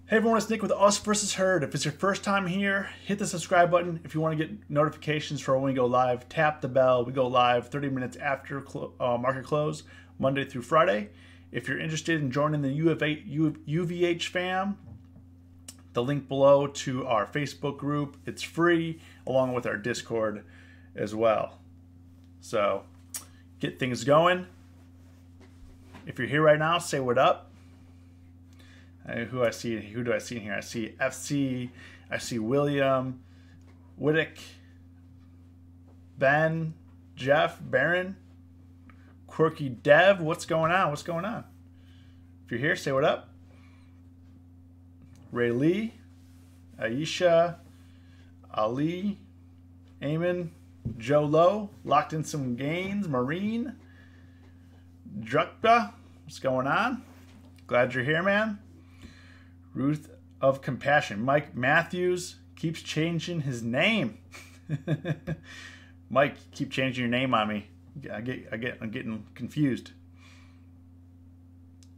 Hey everyone, it's Nick with Us versus Herd. If it's your first time here, hit the subscribe button. If you want to get notifications for when we go live, tap the bell. We go live 30 minutes after market close, Monday through Friday. If you're interested in joining the UVH fam, the link below to our Facebook group, it's free, along with our Discord as well. So get things going. If you're here right now, say what up. Who do I see in here? I see FC, I see William, Whittick, Ben, Jeff, Barron, Quirky Dev. What's going on? What's going on? If you're here, say what up. Ray Lee, Aisha, Ali, Eamon, Joe Lowe, locked in some gains. Marine, Drukba, what's going on? Glad you're here, man. Ruth of Compassion. Mike Matthews keeps changing his name. Mike, keep changing your name on me. I'm getting confused.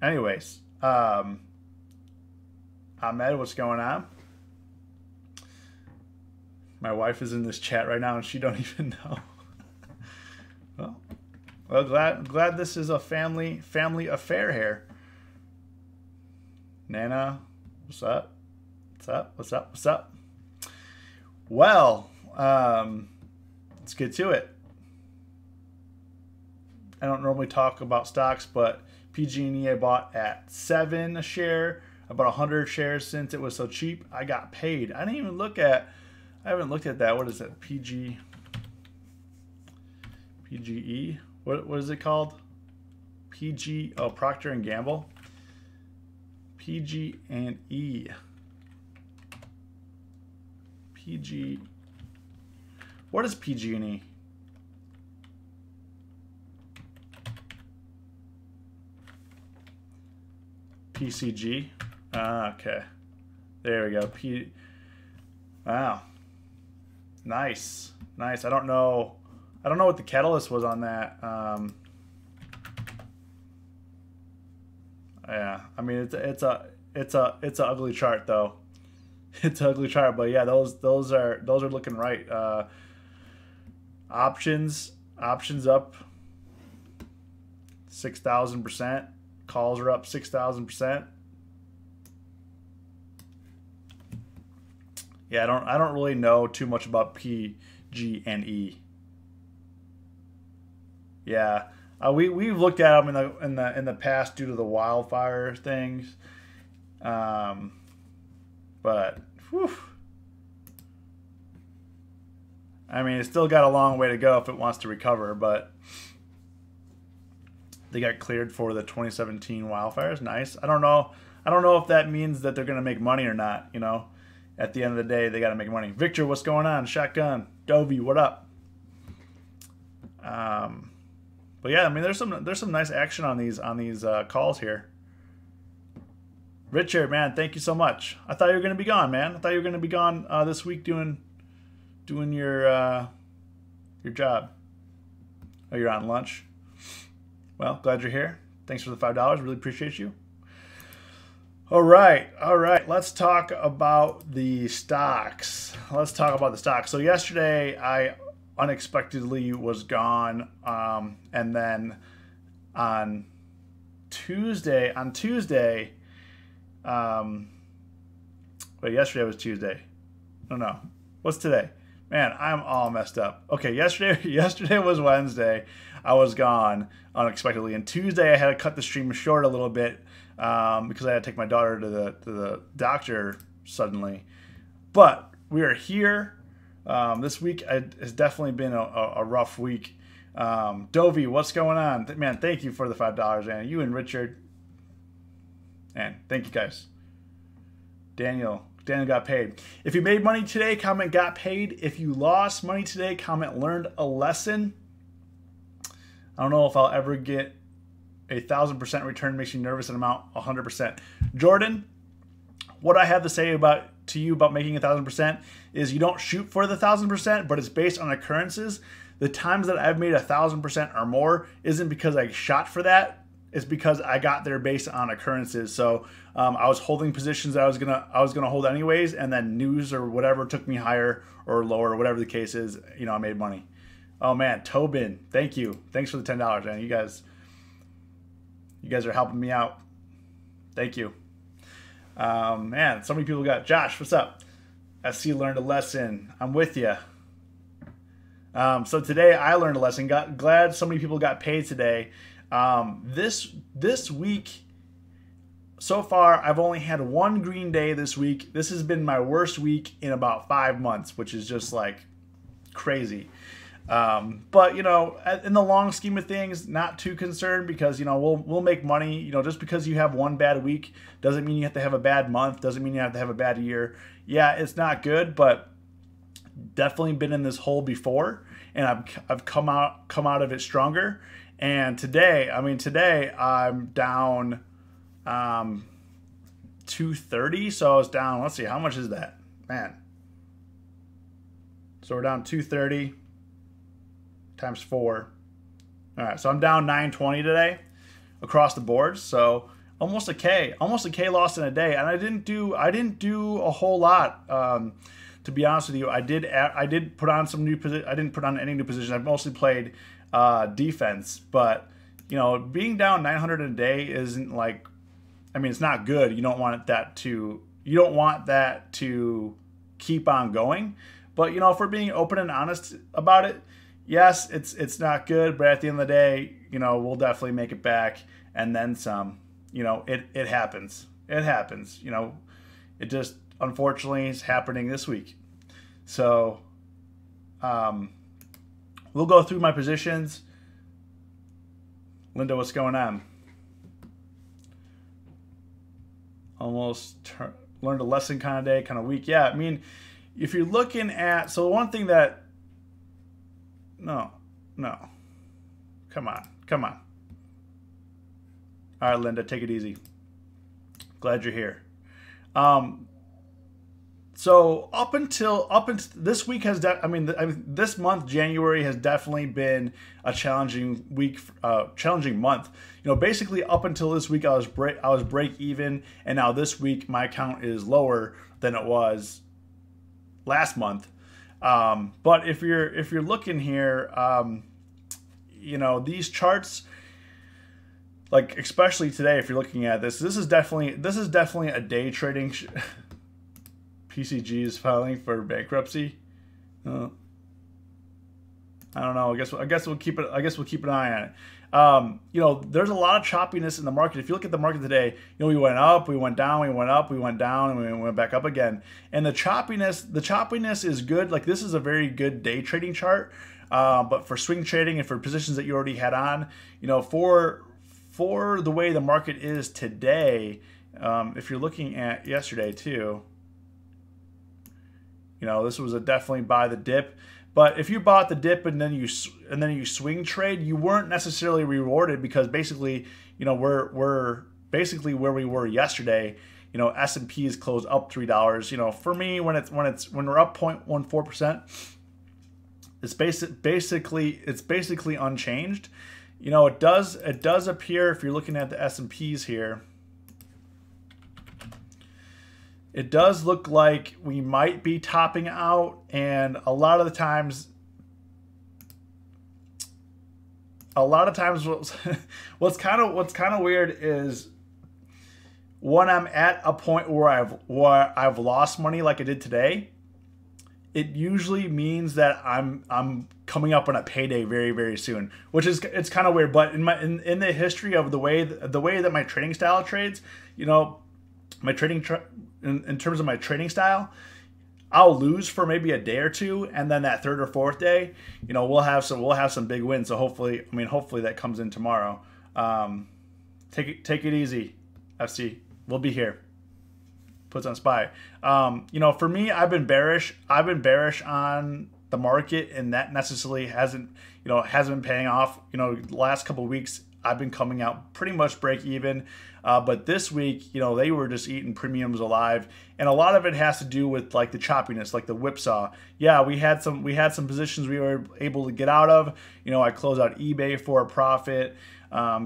Anyways, Ahmed, what's going on? My wife is in this chat right now and she don't even know. well, glad this is a family affair here. Nana, what's up? What's up? What's up? What's up? Well, let's get to it. I don't normally talk about stocks, but PG&E I bought at $7 a share, about 100 shares since it was so cheap. I got paid. I haven't looked at that. What is that? PGE? What is it called? PG, oh, Procter and Gamble. PG&E. PG. What is PG&E? PCG. Okay. There we go. Wow. Nice. Nice. I don't know what the catalyst was on that. Yeah, I mean it's a ugly chart though. It's an ugly chart, but yeah, those are looking right. Options up 6,000%. Calls are up 6,000%. Yeah, I don't really know too much about PG&E. Yeah. We've looked at them in the past due to the wildfire things, but whew, I mean it's still got a long way to go if it wants to recover. But they got cleared for the 2017 wildfires. Nice. I don't know if that means that they're gonna make money or not. You know, at the end of the day, they got to make money. Victor, what's going on? Shotgun, Dovey, what up? But yeah, I mean, there's some nice action on these calls here. Richard, man, thank you so much. I thought you were gonna be gone, man. I thought you were gonna be gone this week doing your job. Oh, you're on lunch. Well, glad you're here. Thanks for the $5. Really appreciate you. All right. Let's talk about the stocks. So yesterday I unexpectedly was gone, and then on Tuesday, wait, yesterday was Tuesday. No, what's today? Man, I'm all messed up. Okay, yesterday was Wednesday. I was gone unexpectedly, and Tuesday I had to cut the stream short a little bit because I had to take my daughter to the doctor suddenly. But we are here. This week has definitely been a rough week. Dovey, what's going on? Man, thank you for the $5, man. You and Richard. And thank you guys. Daniel got paid. If you made money today, comment got paid. If you lost money today, comment learned a lesson. I don't know if I'll ever get a 1,000% return. Makes you nervous and amount 100%. Jordan, what I have to say to you about making 1,000% is you don't shoot for the 1,000%, but it's based on occurrences. The times that I've made 1,000% or more isn't because I shot for that. is because I got there based on occurrences. So I was holding positions that I was gonna hold anyways, and then news or whatever took me higher or lower, whatever the case is. You know, I made money. Oh man, Tobin, thank you. Thanks for the $10, man. You guys are helping me out. Thank you. Man, so many people got. Josh, what's up? SC learned a lesson. I'm with you. So today I learned a lesson. Glad so many people got paid today. This week, so far, I've only had one green day this week. This has been my worst week in about 5 months, which is just like crazy. But you know, in the long scheme of things, not too concerned because, you know, we'll make money. You know, just because you have one bad week doesn't mean you have to have a bad month. Doesn't mean you have to have a bad year. Yeah, it's not good, but definitely been in this hole before, and I've come out of it stronger. And today I'm down 230. So I was down. Let's see, how much is that, man? So we're down 230. Times 4. All right, so I'm down 920 today across the board. So almost a K lost in a day, and I didn't do a whole lot. To be honest with you, I did put on some new position. I didn't put on any new positions. I mostly played defense, but you know, being down 900 a day isn't like, I mean, it's not good. You don't want that to keep on going. But you know, if we're being open and honest about it, yes, it's not good, but at the end of the day, you know, we'll definitely make it back and then some. You know, it happens. It happens. You know, it just unfortunately is happening this week. So we'll go through my positions. Linda, what's going on? Almost learned a lesson kind of day, kind of week. Yeah, I mean, if you're looking at, so one thing that, no, come on. All right, Linda, take it easy. Glad you're here. So up until this week has, this month, January, has definitely been a challenging week, challenging month. You know, basically up until this week, I was break even, and now this week my account is lower than it was last month. But if you're looking here, you know, these charts, like especially today, if you're looking at this is definitely a day trading. PCG is filing for bankruptcy. I don't know. I guess we'll keep an eye on it. You know, there's a lot of choppiness in the market. If you look at the market today, you know, we went up, we went down, we went up, we went down, and we went back up again. And the choppiness is good. Like, this is a very good day trading chart. But for swing trading and for positions that you already had on, you know, for the way the market is today, if you're looking at yesterday too, you know, this was definitely buy the dip. But if you bought the dip and then you swing trade, you weren't necessarily rewarded, because basically, you know, we're basically where we were yesterday. You know, S&P is closed up $3. You know, for me, when we're up 0.14%, it's basically unchanged. You know, it does appear, if you're looking at the S&Ps here, it does look like we might be topping out, and a lot of times what's kind of weird is when I'm at a point where I've lost money like I did today, it usually means that I'm coming up on a payday very, very soon, which is, it's kind of weird. But in the history of the way that my trading style trades, you know, my trading in terms of my trading style, I'll lose for maybe a day or two, and then that third or fourth day, you know, we'll have some big wins. So hopefully that comes in tomorrow. Take it easy, FC. We'll be here. Puts on SPY. You know, for me, I've been bearish on the market, and that necessarily hasn't been paying off. You know, the last couple of weeks I've been coming out pretty much break even. But this week, you know, they were just eating premiums alive, and a lot of it has to do with like the choppiness, like the whipsaw. Yeah, we had some positions we were able to get out of. You know, I closed out eBay for a profit.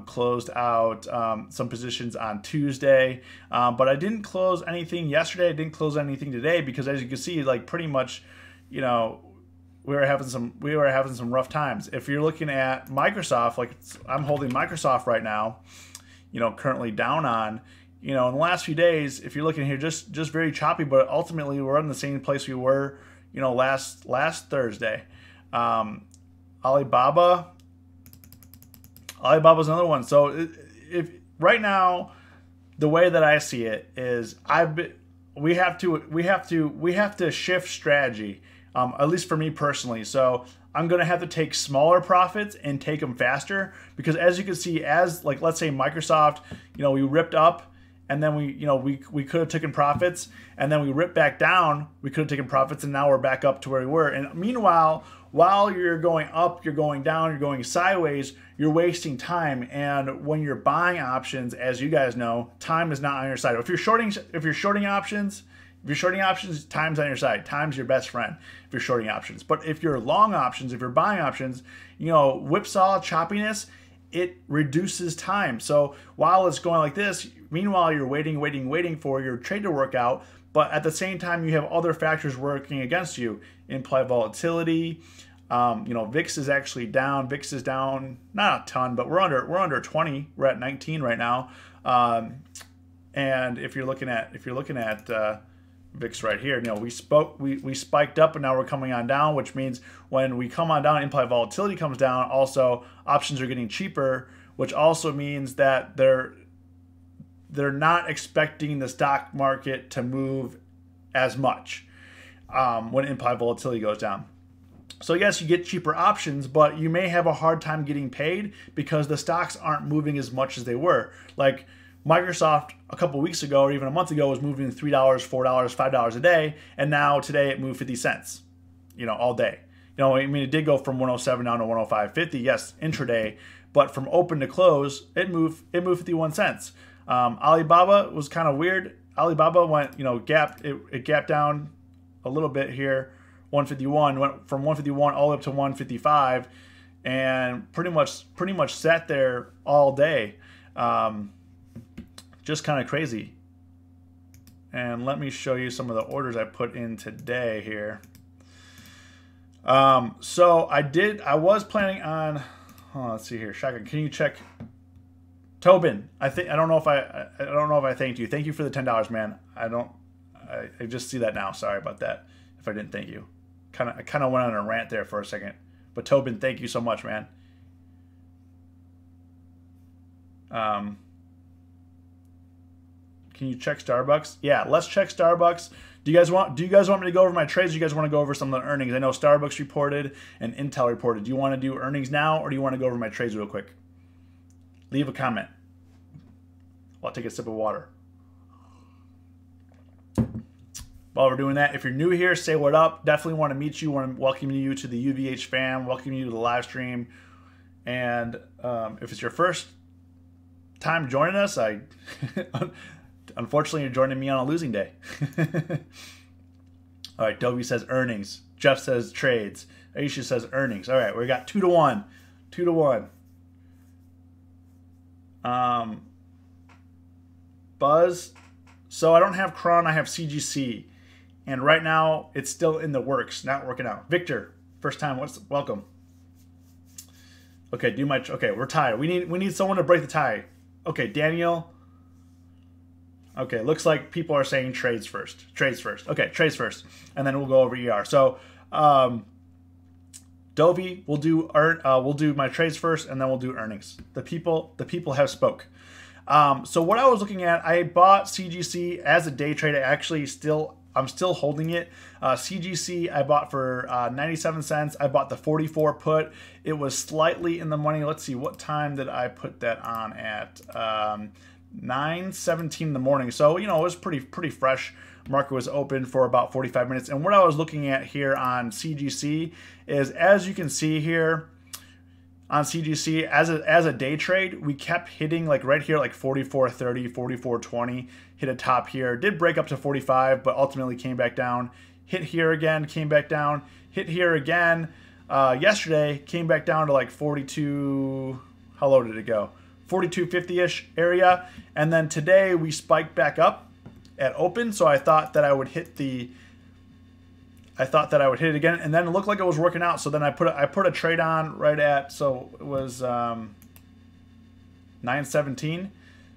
closed out some positions on Tuesday, but I didn't close anything yesterday. I didn't close anything today because, as you can see, like pretty much, we were having some rough times. If you're looking at Microsoft, like I'm holding Microsoft right now, currently down on. In the last few days, if you're looking here, just very choppy, but ultimately we're in the same place we were, last Thursday. Alibaba's another one. So if right now, the way that I see it is, we have to shift strategy. At least for me personally. So I'm going to have to take smaller profits and take them faster because, as you can see, like let's say Microsoft, we ripped up. And then we could have taken profits, and then we ripped back down. We could have taken profits, and now we're back up to where we were. And meanwhile, while you're going up, you're going down, you're going sideways, you're wasting time. And when you're buying options, as you guys know, time is not on your side. If you're shorting options, time's on your side. Time's your best friend if you're shorting options. But if you're long options, if you're buying options, whipsaw, choppiness, it reduces time. So while it's going like this, meanwhile, you're waiting for your trade to work out. But at the same time, you have other factors working against you. Implied volatility. VIX is actually down. VIX is down, not a ton, but we're under 20. We're at 19 right now. And if you're looking at VIX right here, we spiked up and now we're coming on down, which means when we come on down, implied volatility comes down. Also, options are getting cheaper, which also means that they're not expecting the stock market to move as much when implied volatility goes down. So yes, you get cheaper options, but you may have a hard time getting paid because the stocks aren't moving as much as they were. Like Microsoft a couple weeks ago or even a month ago was moving $3, $4, $5 a day, and now today it moved 50 cents, all day. It did go from 107 down to 105.50, yes, intraday, but from open to close, it moved 51 cents. Alibaba was kind of weird. Alibaba went, it gapped down a little bit here, 151, went from 151 all the way up to 155, and pretty much sat there all day. Just kind of crazy. And let me show you some of the orders I put in today here. So I was planning on, let's see here, Shotgun, can you check Tobin? I don't know if I thanked you. Thank you for the $10, man. I just see that now. Sorry about that. If I didn't thank you. I kind of went on a rant there for a second. But Tobin, thank you so much, man. Can you check Starbucks? Yeah, let's check Starbucks. Do you guys want me to go over my trades? Do you guys want to go over some of the earnings? I know Starbucks reported and Intel reported. Do you want to do earnings now, or do you want to go over my trades real quick? Leave a comment. I'll take a sip of water. While we're doing that, if you're new here, say what up. Definitely want to meet you. Want to welcome you to the UVH fam. Welcome you to the live stream. And if it's your first time joining us, unfortunately, you're joining me on a losing day. All right, Dobie says earnings. Jeff says trades. Aisha says earnings. All right, we got 2 to 1. 2 to 1. Buzz. So I don't have Cron, I have CGC. And right now, it's still in the works, not working out. Victor, first time, welcome. Okay, okay, we're tied. We need someone to break the tie. Okay, Daniel. Okay, looks like people are saying trades first. Trades first. Okay, trades first. And then we'll go over ER. So, Dovey, we'll do my trades first, and then we'll do earnings. The people have spoke. So what I was looking at, I bought CGC as a day trade. I'm still holding it. CGC I bought for 97 cents. I bought the 44 put. It was slightly in the money. Let's see, what time did I put that on at? 9:17 in the morning. So, it was pretty fresh. Market was open for about 45 minutes. And what I was looking at here on CGC is, as you can see here on CGC, as a day trade, we kept hitting like right here, like 44.30, 44.20, hit a top here, did break up to 45, but ultimately came back down, hit here again, came back down, hit here again. Yesterday came back down to like 42, how low did it go? 42.50-ish area. And then today we spiked back up at open, so I thought that I would hit it again, and then it looked like it was working out. So then I put a trade on right at, so it was 917.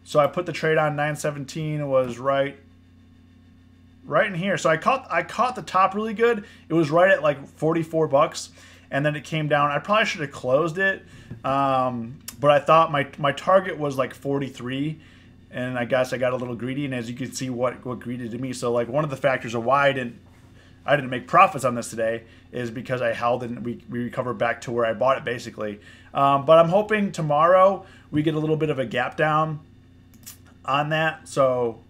So I put the trade on 917. It was right in here. So I caught the top really good. It was right at like 44 bucks, and then it came down. I probably should have closed it, but I thought my target was like 43, and I guess I got a little greedy. And as you can see, what greedy to me. So like one of the factors of why I didn't make profits on this today is because I held and we recovered back to where I bought it basically. But I'm hoping tomorrow we get a little bit of a gap down on that. So,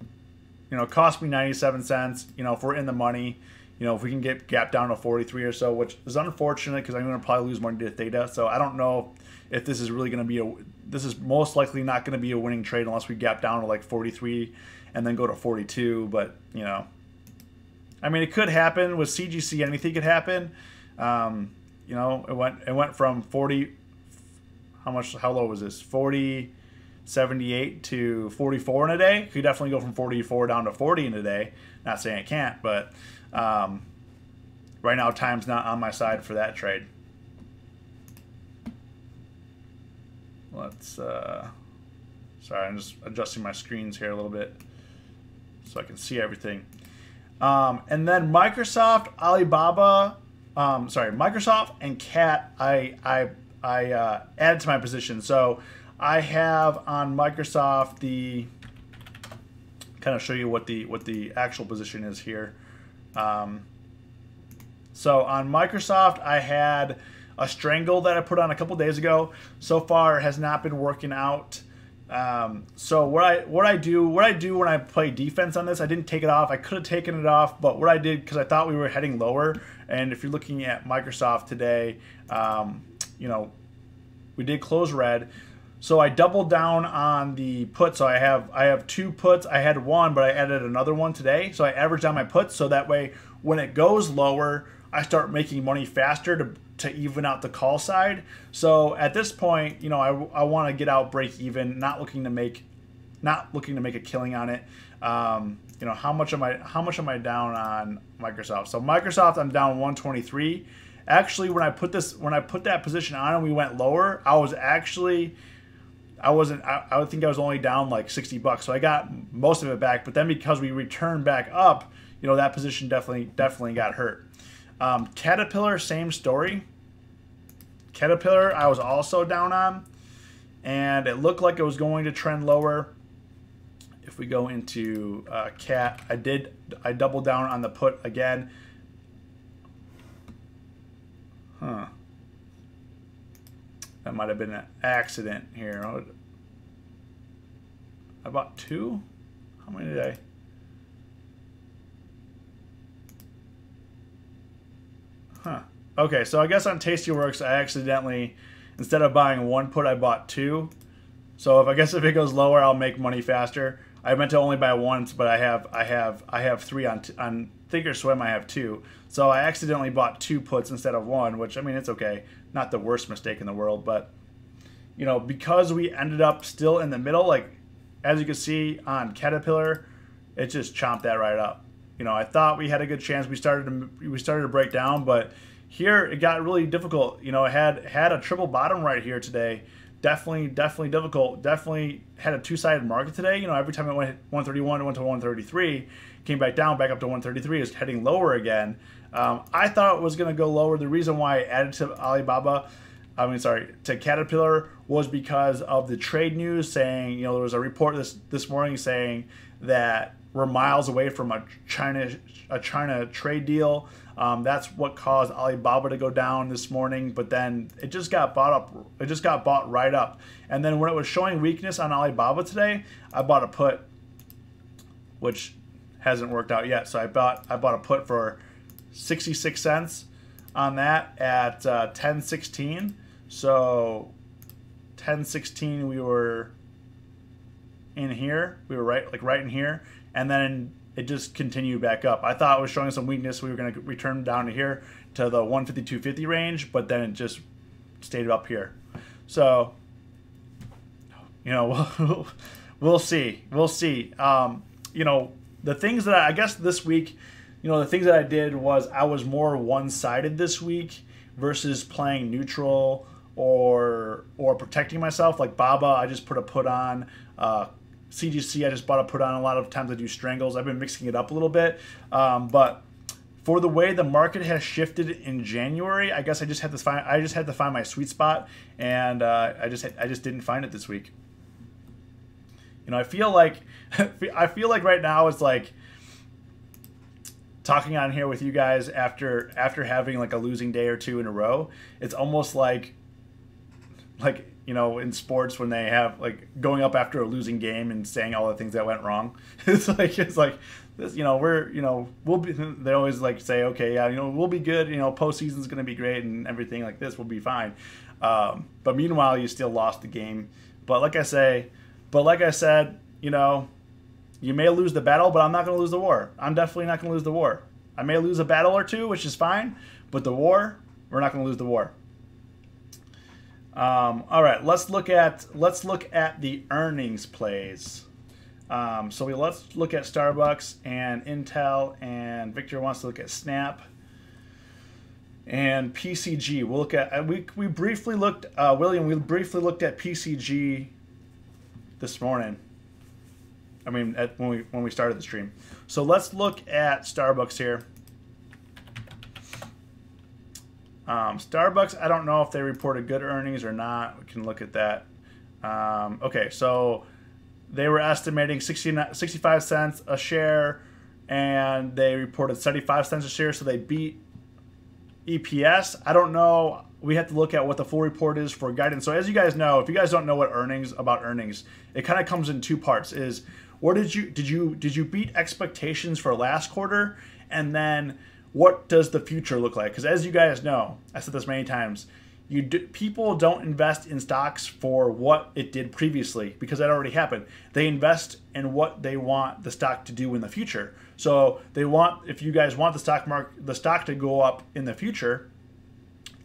it cost me 97 cents. If we're in the money, if we can get gap down to 43 or so, which is unfortunate because I'm going to probably lose money to theta. So I don't know if this is really going to be this is most likely not going to be a winning trade unless we gap down to like 43 and then go to 42. But, I mean, it could happen with CGC. Anything could happen. It went from 40. How low was this? 40.78 to 44 in a day. Could definitely go from 44 down to 40 in a day. Not saying it can't, but right now time's not on my side for that trade. Let's. Sorry, I'm just adjusting my screens here a little bit so I can see everything. And then Microsoft, Alibaba, Microsoft and CAT, I added to my position. So I have on Microsoft kind of show you what the actual position is here. So on Microsoft, I had a strangle that I put on a couple days ago. So far, it has not been working out. So what I do when I play defense on this, I didn't take it off. I could have taken it off, but what I did, because I thought we were heading lower, and if you're looking at Microsoft today, we did close red. So I doubled down on the put. So I have two puts. I had one, but I added another one today. So I averaged down my puts, so that way when it goes lower, I start making money faster to even out the call side. So at this point, I want to get out break even, not looking to make a killing on it. How much am I down on Microsoft? So Microsoft, I'm down 123. Actually, when I put that position on and we went lower, I think I was only down like 60 bucks. So I got most of it back, but then because we returned back up, that position definitely got hurt. Caterpillar, same story. Caterpillar, I was also down on, and it looked like it was going to trend lower. If we go into CAT, I doubled down on the put again. That might have been an accident here. I bought two? How many did I? Okay, so I guess on Tastyworks, I accidentally, instead of buying one put, I bought two. So if it goes lower, I'll make money faster. I meant to only buy once, but I have three on Thinkorswim. I have two. So I accidentally bought two puts instead of one, which, I mean, it's okay. Not the worst mistake in the world, but because we ended up still in the middle, like as you can see on Caterpillar, it just chomped that right up. I thought we had a good chance. We started to break down, but here it got really difficult. It had a triple bottom right here today. Definitely difficult. Definitely had a two-sided market today. Every time it went 131, it went to 133, came back down, back up to 133, is heading lower again. I thought it was going to go lower. The reason why I added to Caterpillar was because of the trade news saying, there was a report this morning saying that we're miles away from a China trade deal. That's what caused Alibaba to go down this morning, but then it just got bought up. It just got bought right up. And then when it was showing weakness on Alibaba today, I bought a put, which hasn't worked out yet. So I bought a put for 66 cents on that at 10.16. So 10.16 we were in here. We were right in here. And then it just continued back up. I thought it was showing some weakness. We were going to return down to here to the 152.50 range, but then it just stayed up here. So, You know, we'll see. We'll see. You know, the things that I guess this week, you know, the things that I did was I was more one-sided this week versus playing neutral or protecting myself. Like Baba, I just put a put on. CGC, I just bought a put on. A lot of times I do strangles. I've been mixing it up a little bit, but for the way the market has shifted in January, I guess I just had to find my sweet spot, and I just didn't find it this week. You know, I feel like right now it's like talking on here with you guys after having like a losing day or two in a row. It's almost like you know, in sports when they have like going up after a losing game and saying all the things that went wrong. It's like this, you know, we'll be. They always like say, okay, yeah, you know, we'll be good. You know, postseason's going to be great and everything like this. We'll be fine. But meanwhile, you still lost the game. But like I said, you know, you may lose the battle, but I'm not going to lose the war. I'm definitely not going to lose the war. I may lose a battle or two, which is fine, but the war, we're not going to lose the war. All right, let's look at the earnings plays. Let's look at Starbucks and Intel, and Victor wants to look at Snap and PCG. We'll look at we briefly looked William. We briefly looked at PCG this morning. I mean, when we started the stream. So let's look at Starbucks here. Starbucks, I don't know if they reported good earnings or not. We can look at that. Okay, so they were estimating 65 cents a share, and they reported 75 cents a share, so they beat EPS. I don't know. We have to look at what the full report is for guidance. So as you guys know, if you guys don't know what earnings, it kind of comes in two parts. Is what did you beat expectations for last quarter, and then what does the future look like? Because as you guys know, I said this many times, people don't invest in stocks for what it did previously because that already happened. They invest in what they want the stock to do in the future. So if you guys want the stock to go up in the future,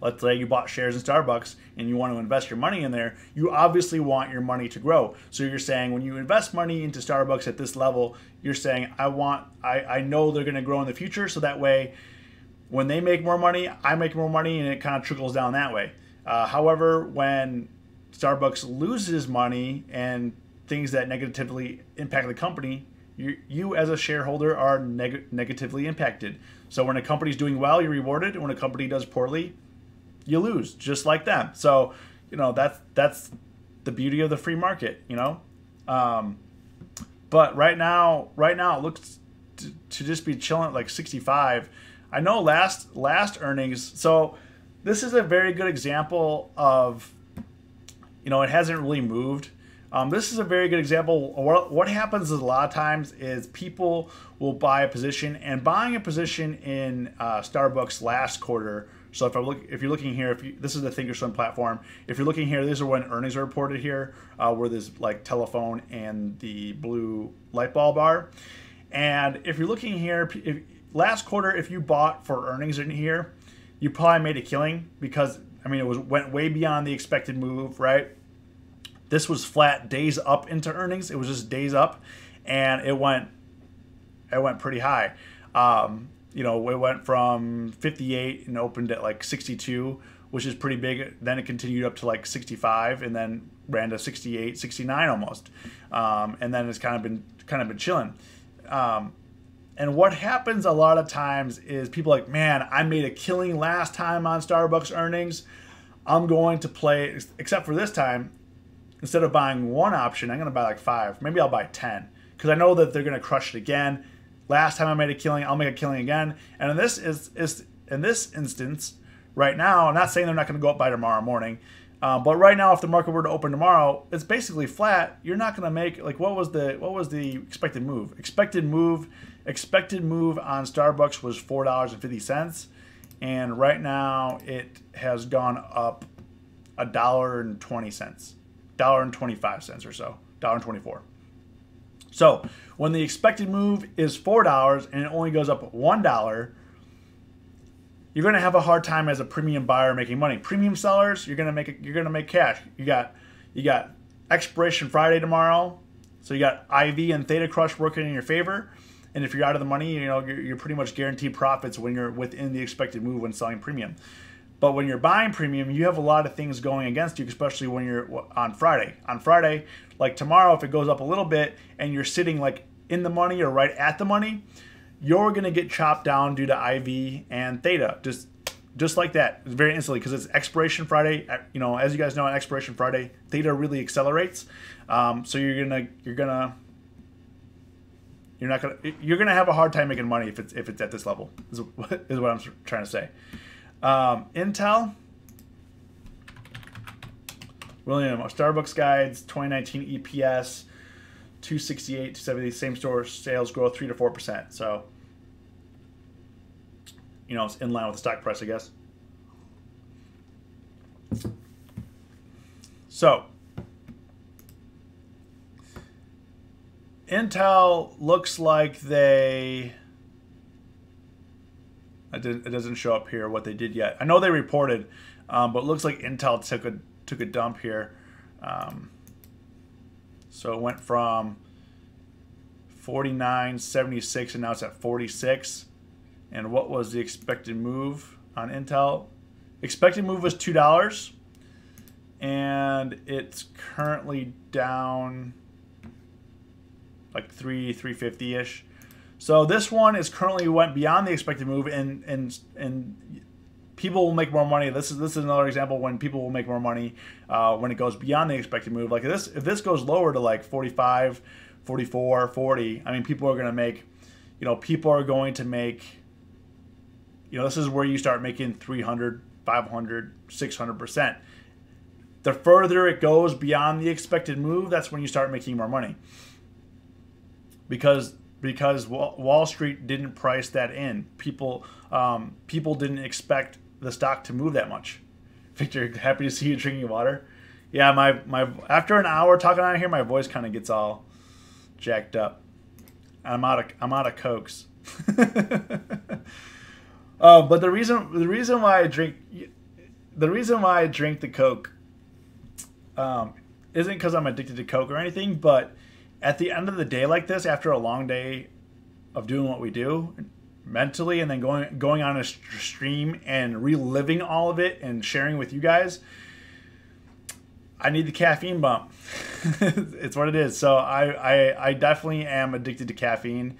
let's say you bought shares in Starbucks and you want to invest your money in there, you obviously want your money to grow. So you're saying when you invest money into Starbucks at this level, you're saying, I know they're going to grow in the future, so that way when they make more money, I make more money, and it kind of trickles down that way. However, when Starbucks loses money and things that negatively impact the company, you as a shareholder are negatively impacted. So when a company's doing well, you're rewarded, and when a company does poorly, you lose, just like them. So, you know, that's the beauty of the free market, you know. But right now it looks to just be chilling at like 65. I know last earnings. So this is a very good example of, you know, it hasn't really moved. This is a very good example. What happens a lot of times is people will buy a position, and buying a position in Starbucks last quarter. So if you're looking here, this is the Thinkorswim platform. If you're looking here, these are when earnings are reported here, where there's like telephone and the blue light bulb are. And if you're looking here, last quarter, if you bought for earnings in here, you probably made a killing because, I mean, went way beyond the expected move, right? This was flat days up into earnings. It was just days up, and it went pretty high. You know, it went from 58 and opened at like 62, which is pretty big. Then it continued up to like 65, and then ran to 68, 69 almost. And then it's kind of been chilling. And what happens a lot of times is people are like, man, I made a killing last time on Starbucks earnings. I'm going to play, except for this time, instead of buying one option, I'm going to buy like 5. Maybe I'll buy 10 because I know that they're going to crush it again. Last time I made a killing, I'll make a killing again. And in this instance, right now, I'm not saying they're not going to go up by tomorrow morning, but right now, if the market were to open tomorrow, it's basically flat. You're not going to make, like, what was the expected move? Expected move on Starbucks was $4.50, and right now it has gone up $1.20, $1.25 or so, $1.24. So when the expected move is $4 and it only goes up $1, you're going to have a hard time as a premium buyer making money. Premium sellers, you're going to make cash. You got expiration Friday tomorrow. So you got IV and Theta Crush working in your favor. And if you're out of the money, you know, you're pretty much guaranteed profits when you're within the expected move when selling premium. But when you're buying premium, you have a lot of things going against you, especially when you're on Friday. On Friday, like tomorrow, if it goes up a little bit and you're sitting like in the money or right at the money, you're going to get chopped down due to IV and Theta. Just like that, very instantly, because it's expiration Friday. You know, as you guys know, on expiration Friday, Theta really accelerates. So you're gonna have a hard time making money if it's at this level. Is what I'm trying to say. Intel, William, Starbucks guides 2019 EPS 268 to 270, same store sales growth 3 to 4%. So, you know, it's in line with the stock price, I guess. So, Intel looks like it doesn't show up here what they did yet. I know they reported, but it looks like Intel took a dump here. So it went from 49.76 and now it's at 46. And what was the expected move on Intel? Expected move was $2, and it's currently down like 350-ish. So this one is currently went beyond the expected move, and people will make more money. This is another example when people will make more money when it goes beyond the expected move. Like this, if this goes lower to like 45, 44, 40, I mean, people are going to make, you know, people are going to make, you know, this is where you start making 300, 500, 600%. The further it goes beyond the expected move, that's when you start making more money. Because Wall Street didn't price that in. People didn't expect the stock to move that much. Victor, happy to see you drinking water. Yeah, my after an hour talking on here, my voice kind of gets all jacked up. I'm out of Cokes. But the reason why I drink the Coke isn't because I'm addicted to Coke or anything, but at the end of the day like this, after a long day of doing what we do mentally and then going on a stream and reliving all of it and sharing with you guys, I need the caffeine bump. It's what it is. So I definitely am addicted to caffeine.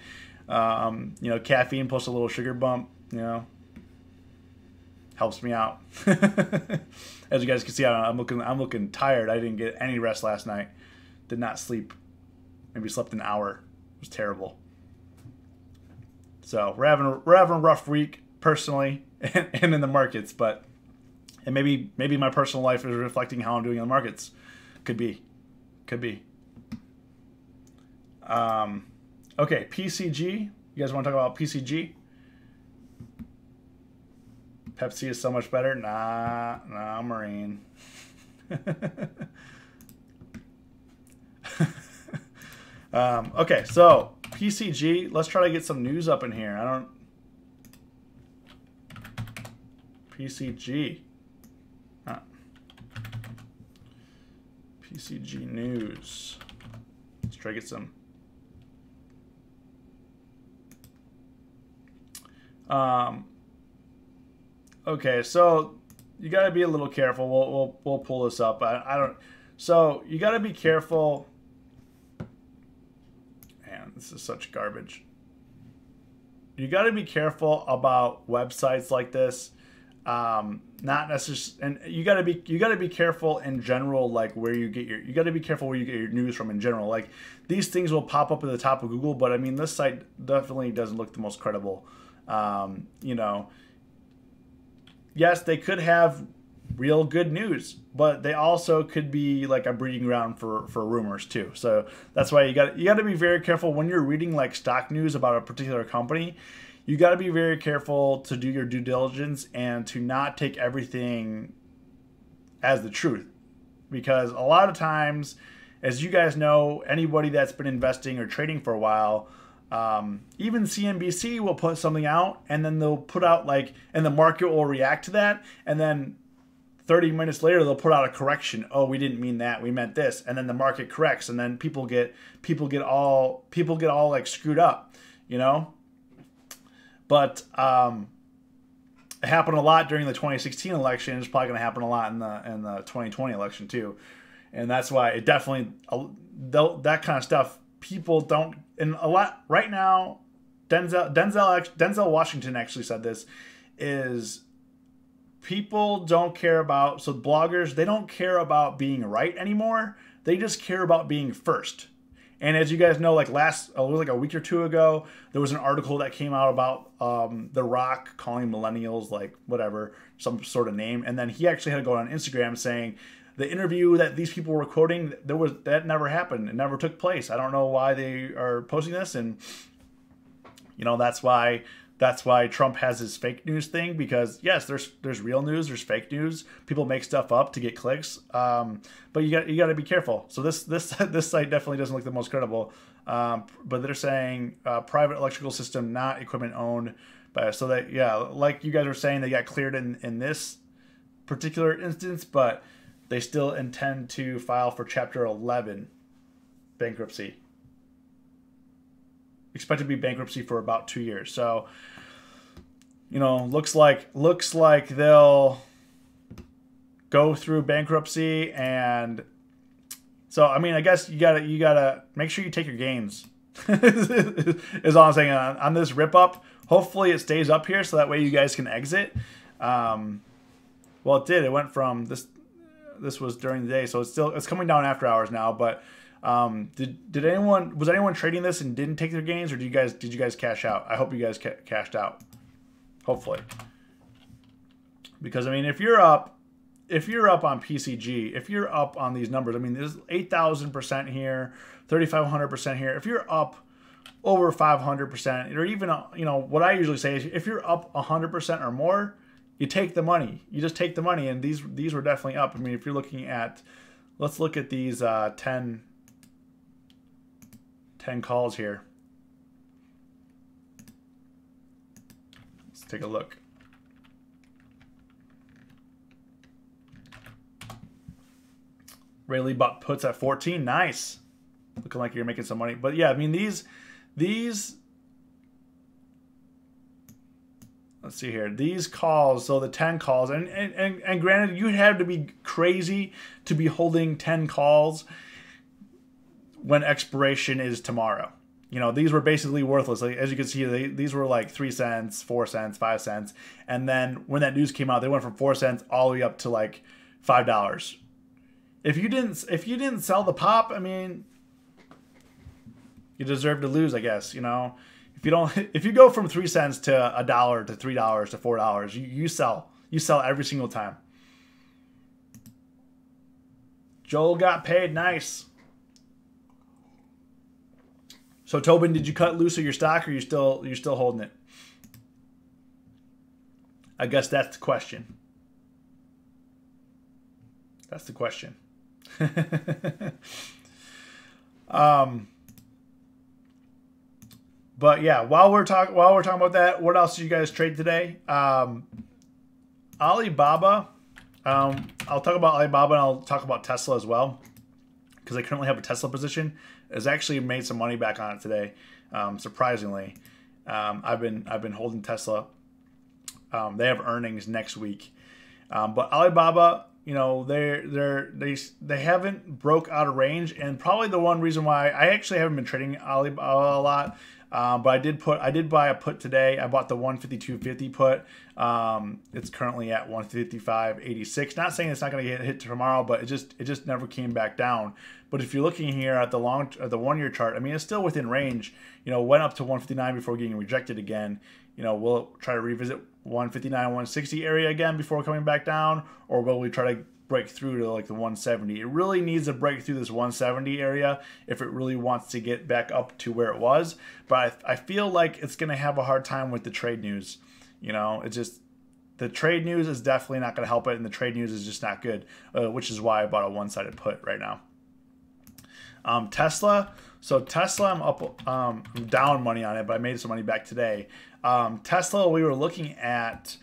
You know, caffeine plus a little sugar bump, you know, helps me out. As you guys can see, I'm looking tired. I didn't get any rest last night. Did not sleep. Maybe slept an hour. It was terrible. So we're having a rough week personally and in the markets, and maybe my personal life is reflecting how I'm doing in the markets. Could be. Okay, PCG. You guys want to talk about PCG? Pepsi is so much better. Nah, Marine. Okay, so PCG, let's try to get some news up in here. PCG. PCG news. Let's try to get some. Okay, so you got to be a little careful. We'll pull this up. So you got to be careful. This is such garbage. You got to be careful about websites like this. Not necessarily, and you got to be careful in general, like where you get you got to be careful where you get your news from in general. Like these things will pop up at the top of Google, but I mean, this site definitely doesn't look the most credible. You know, yes, they could have real good news, but they also could be like a breeding ground for rumors too. So that's why you got to be very careful when you're reading like stock news about a particular company. You got to be very careful to do your due diligence and to not take everything as the truth, because a lot of times, as you guys know, anybody that's been investing or trading for a while, even CNBC will put something out and then they'll put out like, and the market will react to that, and then 30 minutes later they'll put out a correction. Oh, we didn't mean that, we meant this. And then the market corrects, and then people get all like screwed up, you know? But it happened a lot during the 2016 election. It's probably going to happen a lot in the 2020 election too. And that's why it definitely, that kind of stuff, people don't, and a lot right now, Denzel Washington actually said this, is people don't care about, so bloggers, they don't care about being right anymore. They just care about being first. And as you guys know, like it was like a week or two ago, there was an article that came out about The Rock calling millennials like whatever, some sort of name. And then he actually had to go on Instagram saying the interview that these people were quoting, that never happened. It never took place. I don't know why they are posting this. And, you know, that's why Trump has his fake news thing, because yes, there's real news, there's fake news. People make stuff up to get clicks, but you got to be careful. So this site definitely doesn't look the most credible. But they're saying private electrical system, not equipment owned by. So that, yeah, like you guys are saying, they got cleared in this particular instance, but they still intend to file for Chapter 11 bankruptcy. Expected to be bankruptcy for about 2 years. So, you know, looks like they'll go through bankruptcy. And so, I mean, I guess you gotta make sure you take your gains. Is all I'm saying on this rip up. Hopefully it stays up here so that way you guys can exit. Well, it did. It went from this was during the day, so it's coming down after hours now. But was anyone trading this and didn't take their gains, or did you guys cash out? I hope you guys cashed out. Hopefully, because I mean, if you're up on PCG, if you're up on these numbers, I mean, there's 8,000% here, 3,500% here. If you're up over 500%, or even, you know, what I usually say is, if you're up 100% or more, you take the money. You just take the money, and these were definitely up. I mean, if you're looking at, let's look at these 10 calls here. Let's take a look. Rayleigh bought puts at 14. Nice. Looking like you're making some money. But yeah, I mean, these let's see here. These calls, so the 10 calls, and granted, you have to be crazy to be holding 10 calls when expiration is tomorrow. You know, these were basically worthless. Like, as you can see, these were like 3 cents, 4 cents, 5 cents. And then when that news came out, they went from 4 cents all the way up to like $5. If you didn't sell the pop, I mean, you deserve to lose, I guess, you know. If you go from 3 cents to $1 to $3 to $4, you sell. You sell every single time. Joel got paid. Nice. So Tobin, did you cut loose of your stock, or you're still holding it? I guess that's the question. That's the question. But yeah, while we're talking about that, what else did you guys trade today? Alibaba. I'll talk about Alibaba, and I'll talk about Tesla as well, because I currently have a Tesla position. Has actually made some money back on it today, surprisingly. I've been holding Tesla. They have earnings next week, but Alibaba, you know, they haven't broke out of range, and probably the one reason why I actually haven't been trading Alibaba a lot. But I did buy a put today. I bought the 152.50 put. It's currently at 155.86. Not saying it's not going to get hit tomorrow, but it just never came back down. But if you're looking here at the 1 year chart, I mean, it's still within range. You know, went up to 159 before getting rejected again. You know, we'll try to revisit 159, 160 area again before coming back down, or will we try to break through to like the 170? It really needs to break through this 170 area if it really wants to get back up to where it was. But I feel like it's going to have a hard time with the trade news. You know, it's just, the trade news is definitely not going to help it, and the trade news is just not good, which is why I bought a one-sided put right now. Tesla. So Tesla, I'm down money on it, but I made some money back today. Tesla, we were looking at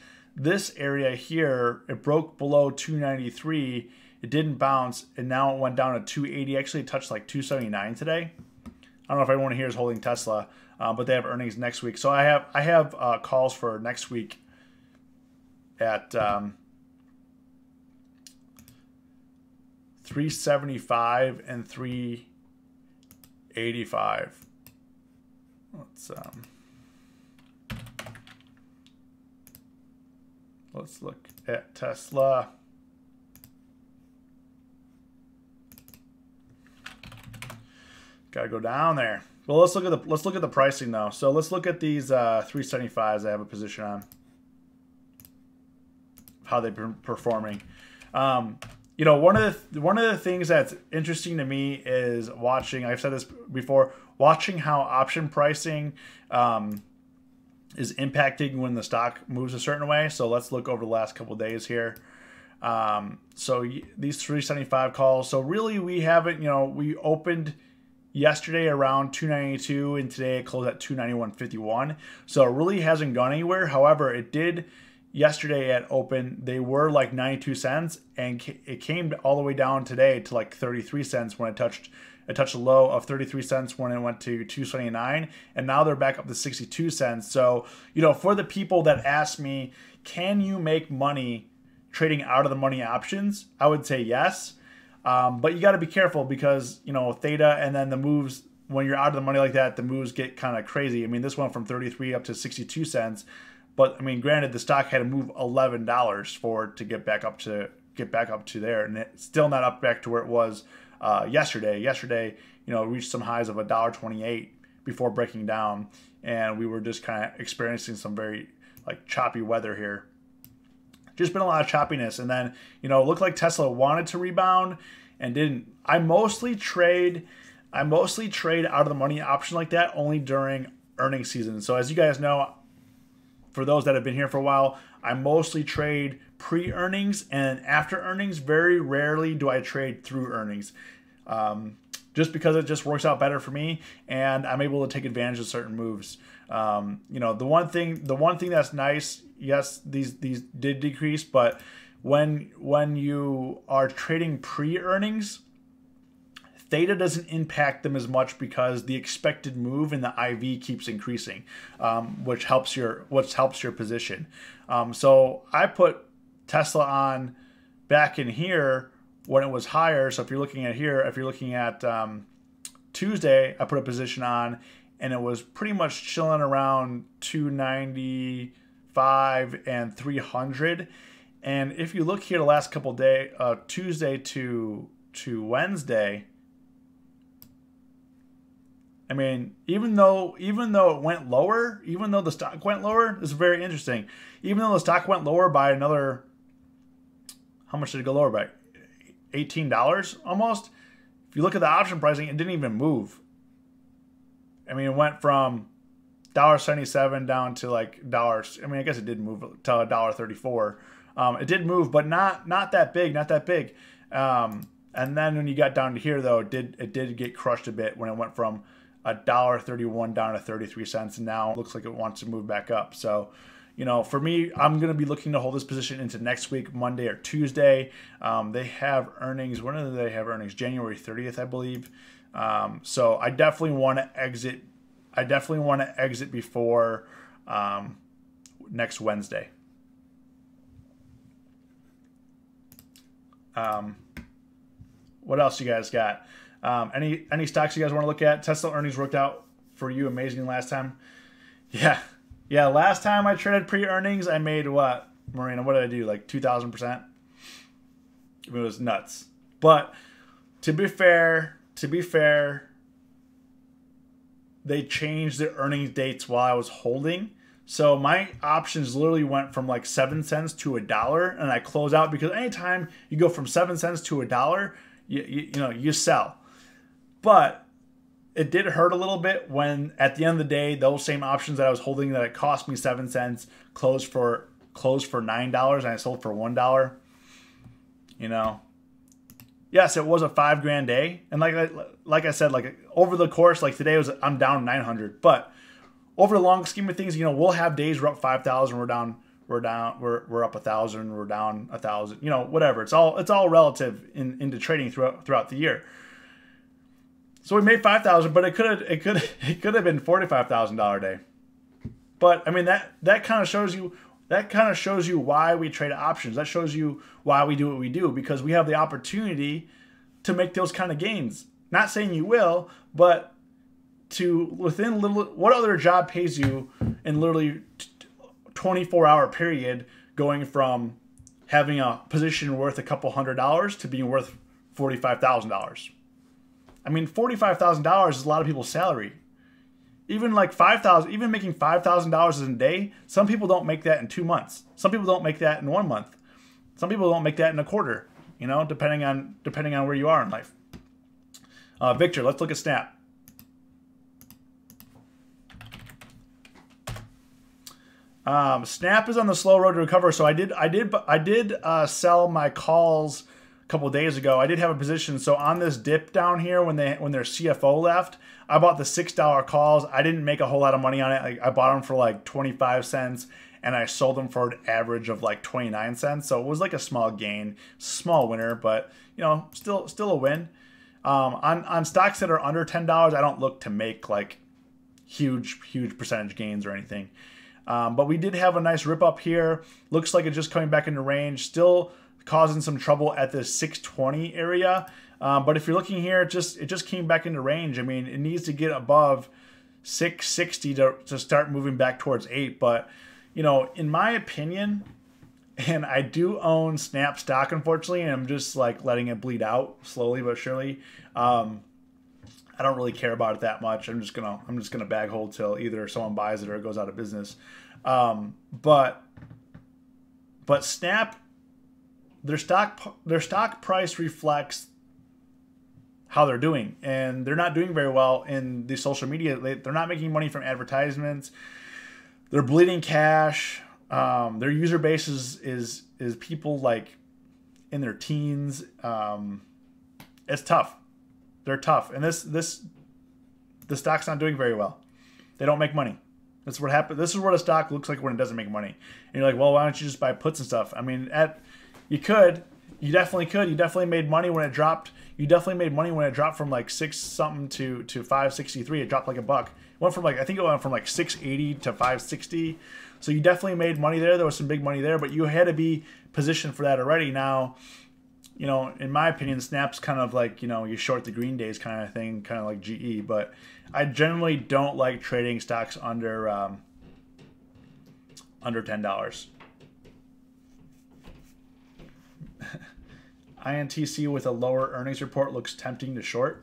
this area here, it broke below 293. It didn't bounce, and now it went down to 280. Actually, it touched like 279 today. I don't know if everyone here is holding Tesla, but they have earnings next week. So I have calls for next week at 375 and 385. Let's look at Tesla. Got to go down there. Well, let's look at the pricing though. So let's look at these 375s I have a position on. How they've been performing. You know, one of the things that's interesting to me is watching. I've said this before. Watching how option pricing is impacting when the stock moves a certain way. So let's look over the last couple of days here. So these 375 calls. So really, we haven't. You know, we opened yesterday around 292, and today it closed at 291.51. So it really hasn't gone anywhere. However, it did. Yesterday at open, they were like 92 cents, and it came all the way down today to like 33 cents when it touched a low of 33 cents when it went to 279, and now they're back up to 62 cents. So, you know, for the people that ask me, can you make money trading out of the money options? I would say yes, but you got to be careful because, you know, theta and then the moves, when you're out of the money like that, the moves get kind of crazy. I mean, this went from 33 up to 62 cents. But I mean, granted, the stock had to move $11 for it to get back up to there, and it's still not up back to where it was yesterday. Yesterday, you know, reached some highs of $1.28 before breaking down, and we were just kind of experiencing some very like choppy weather here. Just been a lot of choppiness, and then, you know, it looked like Tesla wanted to rebound and didn't. I mostly trade out of the money option like that only during earnings season. So as you guys know, for those that have been here for a while, I mostly trade pre-earnings and after earnings. Very rarely do I trade through earnings, just because it just works out better for me, and I'm able to take advantage of certain moves. You know, the one thing that's nice, yes, these did decrease, but when you are trading pre-earnings, theta doesn't impact them as much because the expected move in the IV keeps increasing, which helps your position. So I put Tesla on back in here when it was higher. So if you're looking at here, if you're looking at Tuesday, I put a position on, and it was pretty much chilling around 295 and 300. And if you look here the last couple of days, Tuesday to Wednesday, I mean, even though it went lower, even though the stock went lower, this is very interesting. Even though the stock went lower by another, how much did it go lower by? $18 almost. If you look at the option pricing, it didn't even move. I mean, it went from $1.77 down to like $1. I mean, I guess it did move to $1.34. It did move, but not that big, not that big. And then when you got down to here, though, it did get crushed a bit when it went from $1.31 down to 33 cents, and now it looks like it wants to move back up. So, you know, for me, I'm going to be looking to hold this position into next week, Monday or Tuesday. They have earnings. When do they have earnings? January 30th, I believe. So I definitely want to exit. I definitely want to exit before next Wednesday. What else you guys got? Any stocks you guys want to look at? Tesla earnings worked out for you amazing last time. Yeah. Last time I traded pre-earnings, I made what, Marina? What did I do? Like 2,000%. It was nuts. But to be fair, they changed the earnings dates while I was holding. So my options literally went from like 7 cents to $1, and I close out because anytime you go from 7 cents to $1, you sell. But it did hurt a little bit when at the end of the day, those same options that I was holding that it cost me 7 cents closed for $9 and I sold for $1. You know, yes, it was a $5,000 day, and like I said, like over the course, like today I'm down 900, but over the long scheme of things, you know, we'll have days we're up 5,000, we're we're down, we're up 1,000, we're down 1,000, you know, whatever. It's all relative into trading throughout the year. So we made 5,000, but it could have been $45,000 day. But I mean that kind of shows you why we trade options. That shows you why we do what we do, because we have the opportunity to make those kind of gains. Not saying you will, but what other job pays you in literally 24-hour period, going from having a position worth a couple $100 to being worth $45,000. I mean, $45,000 is a lot of people's salary. Even like $5,000, even making $5,000 in a day, some people don't make that in 2 months. Some people don't make that in 1 month. Some people don't make that in a quarter. You know, depending on where you are in life. Victor, let's look at Snap. Snap is on the slow road to recover. So I did sell my calls a couple of days ago. I did have a position. So on this dip down here, when their CFO left, I bought the $6 calls. I didn't make a whole lot of money on it. I bought them for like 25 cents, and I sold them for an average of like 29 cents. So it was like a small gain, small winner, but you know, still a win. On stocks that are under $10, I don't look to make like huge percentage gains or anything. But we did have a nice rip up here. Looks like it's just coming back into range. Still causing some trouble at this 620 area. But if you're looking here, it just came back into range. I mean, it needs to get above 660 to start moving back towards 8. But, you know, in my opinion, and I do own Snap stock, unfortunately, and I'm just like letting it bleed out slowly but surely. I don't really care about it that much. I'm just gonna bag hold till either someone buys it or it goes out of business. But Snap, their stock price reflects how they're doing, and they're not doing very well in the social media. They're not making money from advertisements. They're bleeding cash. Their user base is people like in their teens. It's tough. They're tough, and the stock's not doing very well. They don't make money. That's what happens. This is what a stock looks like when it doesn't make money. And you're like, well, why don't you just buy puts and stuff? I mean, you definitely could. You definitely made money when it dropped. You definitely made money when it dropped from like 6 something to 563. It dropped like a buck. It went from like, I think it went from like 680 to 560. So you definitely made money there. There was some big money there, but you had to be positioned for that already. Now, you know, in my opinion, Snap's kind of like, you know, you short the green days kind of thing, kind of like GE. But I generally don't like trading stocks under $10. INTC with a lower earnings report looks tempting to short.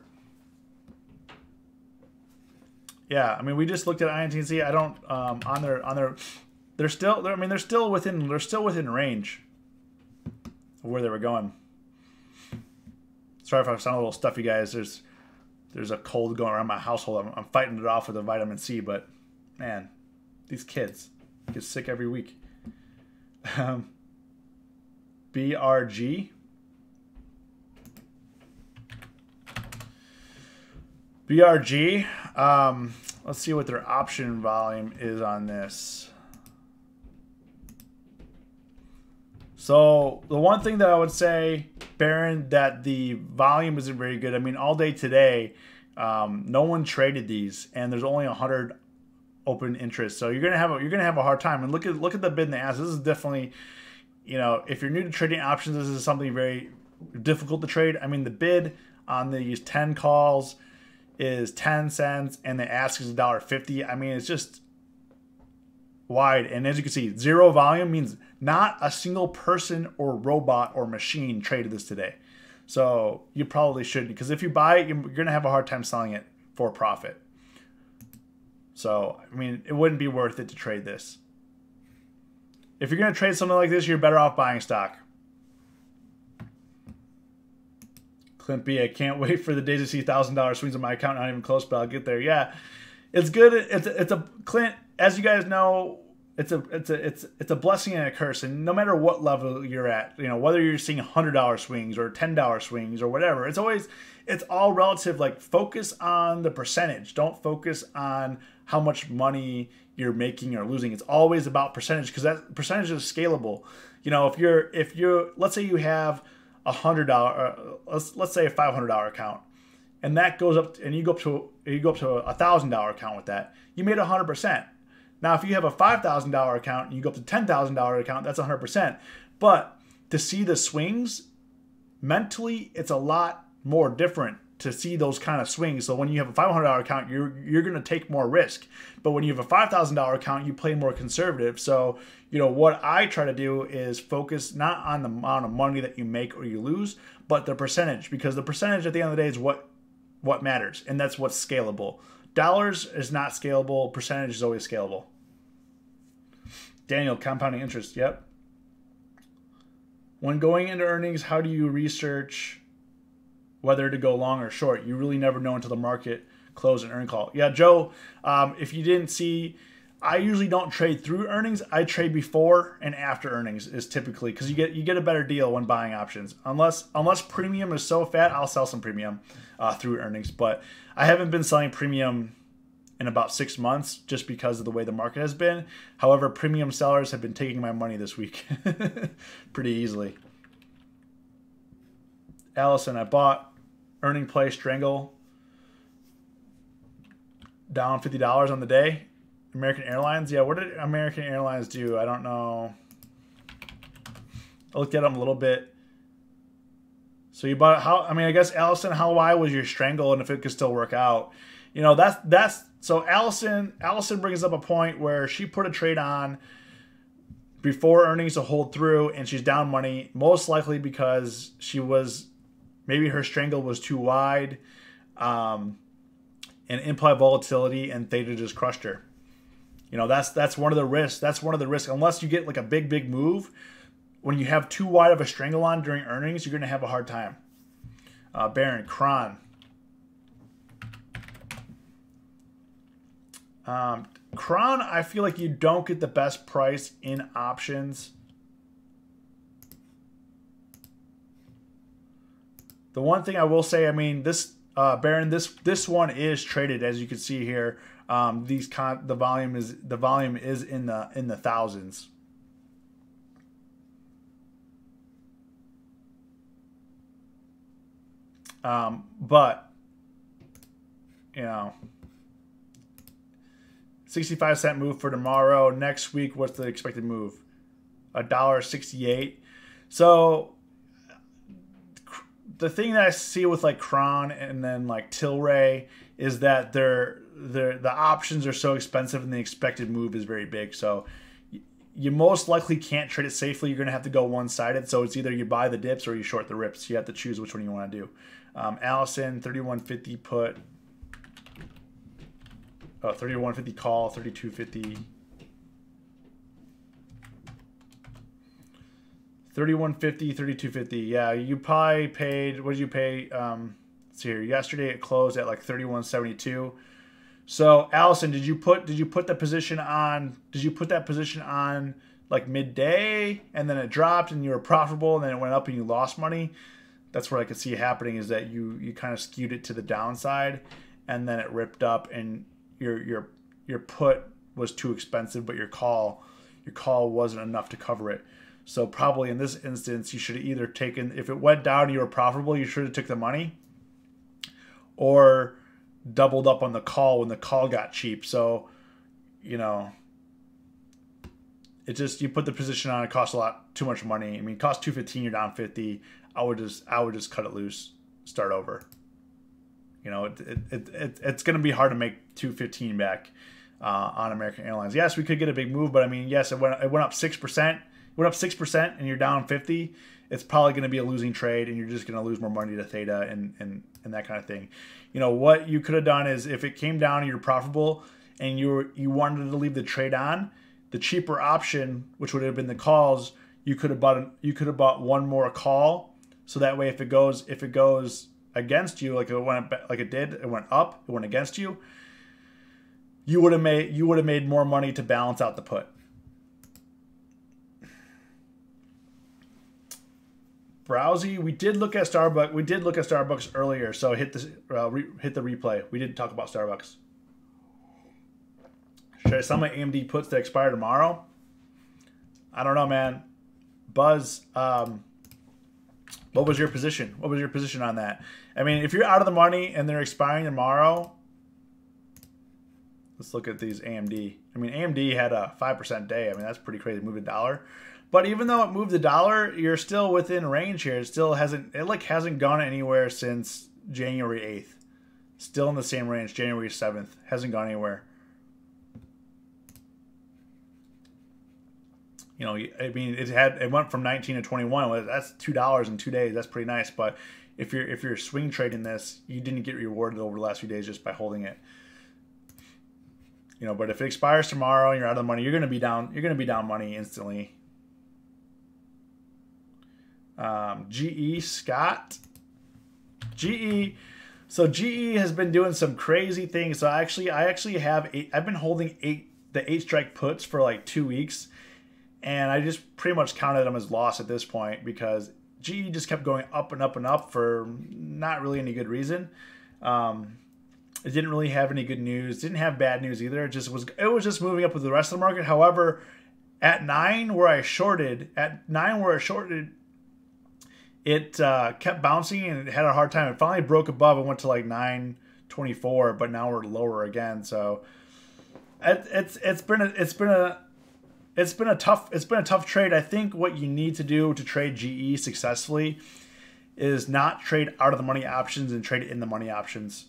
Yeah, I mean, we just looked at INTC. I don't on their they're still within range of where they were going. Sorry if I sound a little stuffy, guys. There's a cold going around my household. I'm fighting it off with a vitamin C, but man, these kids get sick every week. BRG. BRG. Let's see what their option volume is on this. So the one thing that I would say, Baron, that the volume isn't very good. I mean, all day today, no one traded these, and there's only 100 open interest. So you're gonna have a hard time. And look at the bid and the ask. This is definitely, you know, if you're new to trading options, this is something very difficult to trade. I mean, the bid on these 10 calls is 10 cents, and the ask is $1.50. I mean, it's just wide. And as you can see, zero volume means not a single person or robot or machine traded this today. So you probably shouldn't, because if you buy it, you're going to have a hard time selling it for profit. So, I mean, it wouldn't be worth it to trade this. If you're going to trade something like this, you're better off buying stock. Clint B, I can't wait for the day to see $1,000 swings on my account. Not even close, but I'll get there. Yeah, it's good. It's a Clint. As you guys know, it's a blessing and a curse. And no matter what level you're at, you know, whether you're seeing $100 swings or $10 swings or whatever, it's all relative. Like, focus on the percentage. Don't focus on how much money you're making or losing. It's always about percentage, because that percentage is scalable. You know, if you're let's say you have $100, let's say a $500 account, and that goes up, and you go up to a $1,000 account with that, you made 100%. Now, if you have a $5,000 account and you go up to $10,000 account, that's 100%. But to see the swings mentally, it's a lot more different to see those kind of swings. So when you have a $500 account, you're going to take more risk. But when you have a $5,000 account, you play more conservative. So, you know, what I try to do is focus not on the amount of money that you make or you lose, but the percentage, because the percentage at the end of the day is what matters, and that's what's scalable. Dollars is not scalable. Percentage is always scalable. Daniel, compounding interest. Yep. When going into earnings, how do you research whether to go long or short? You really never know until the market close and earn call. Yeah, Joe, if you didn't see, I usually don't trade through earnings. I trade before and after earnings is typically, because you get a better deal when buying options. Unless premium is so fat, I'll sell some premium through earnings. But I haven't been selling premium in about 6 months just because of the way the market has been. However, premium sellers have been taking my money this week pretty easily. Allison, I bought earning play strangle down $50 on the day. American Airlines, yeah. What did American Airlines do? I don't know. I looked at them a little bit. So you bought how? I mean, I guess Allison, how wide was your strangle, and if it could still work out? You know, that's so Allison brings up a point where she put a trade on before earnings to hold through, and she's down money, most likely because maybe her strangle was too wide, and implied volatility and theta just crushed her. You know, that's one of the risks. That's one of the risks. Unless you get like a big move, when you have too wide of a strangle on during earnings, you're going to have a hard time. Baron, Kron. Kron, I feel like you don't get the best price in options. The one thing I will say, I mean, this Baron, this one is traded, as you can see here. The volume is in the thousands. But you know, 65-cent move for tomorrow. Next week, what's the expected move? $1.68. So the thing that I see with like Kron and then like Tilray is that the options are so expensive and the expected move is very big. So you most likely can't trade it safely. You're going to have to go one-sided. So it's either you buy the dips or you short the rips. You have to choose which one you want to do. Allison, 3150 put. Oh, 3150 call, 3250. 3150, 3250. Yeah, you probably paid, what did you pay? Let's see here. Yesterday it closed at like 3172. So Allison, did you put that position on? Did you put that position on like midday and then it dropped and you were profitable and then it went up and you lost money? That's what I could see happening, is that you kind of skewed it to the downside and then it ripped up and your put was too expensive, but your call wasn't enough to cover it. So probably in this instance, you should have either taken, if it went down and you were profitable, you should have took the money, or doubled up on the call when the call got cheap. So, you know, it just, you put the position on, it costs a lot too much money. I mean, it costs 215, you're down 50. I would just cut it loose, start over. You know, it's going to be hard to make 215 back on American Airlines. Yes, we could get a big move, but I mean, yes, it went up 6%. Went up 6% and you're down 50. It's probably going to be a losing trade, and you're just going to lose more money to theta and that kind of thing. You know, what you could have done is, if it came down and you're profitable and you wanted to leave the trade on, the cheaper option, which would have been the calls, you could have bought one more call. So that way, if it goes against you, like it went up, it went against you, you would have made more money to balance out the put. Browsy, we did look at Starbucks earlier, so hit the replay. We did talk about Starbucks. Should I sell my AMD puts that expire tomorrow? I don't know, man. Buzz, what was your position? What was your position on that? I mean, if you're out of the money and they're expiring tomorrow, let's look at these AMD. I mean, AMD had a 5% day. I mean, that's pretty crazy. It moved $1. But even though it moved $1, you're still within range here. It still hasn't, it like hasn't gone anywhere since January 8th. Still in the same range, January 7th. Hasn't gone anywhere. You know, I mean, it went from 19 to 21. That's $2 in 2 days. That's pretty nice. But if you're swing trading this, you didn't get rewarded over the last few days just by holding it. You know, but if it expires tomorrow and you're out of the money, you're going to be down. You're going to be down money instantly. GE Scott. GE. So GE has been doing some crazy things. So I actually have I've been holding the 8 strike puts for like 2 weeks. And I just pretty much counted them as loss at this point because GE just kept going up and up and up for not really any good reason. It didn't really have any good news. Didn't have bad news either. It was just moving up with the rest of the market. However, at 9 where I shorted, it kept bouncing and it had a hard time. It finally broke above and went to like 924, but now we're lower again. So it's been a tough trade. I think what you need to do to trade GE successfully is not trade out of the money options and trade in the money options.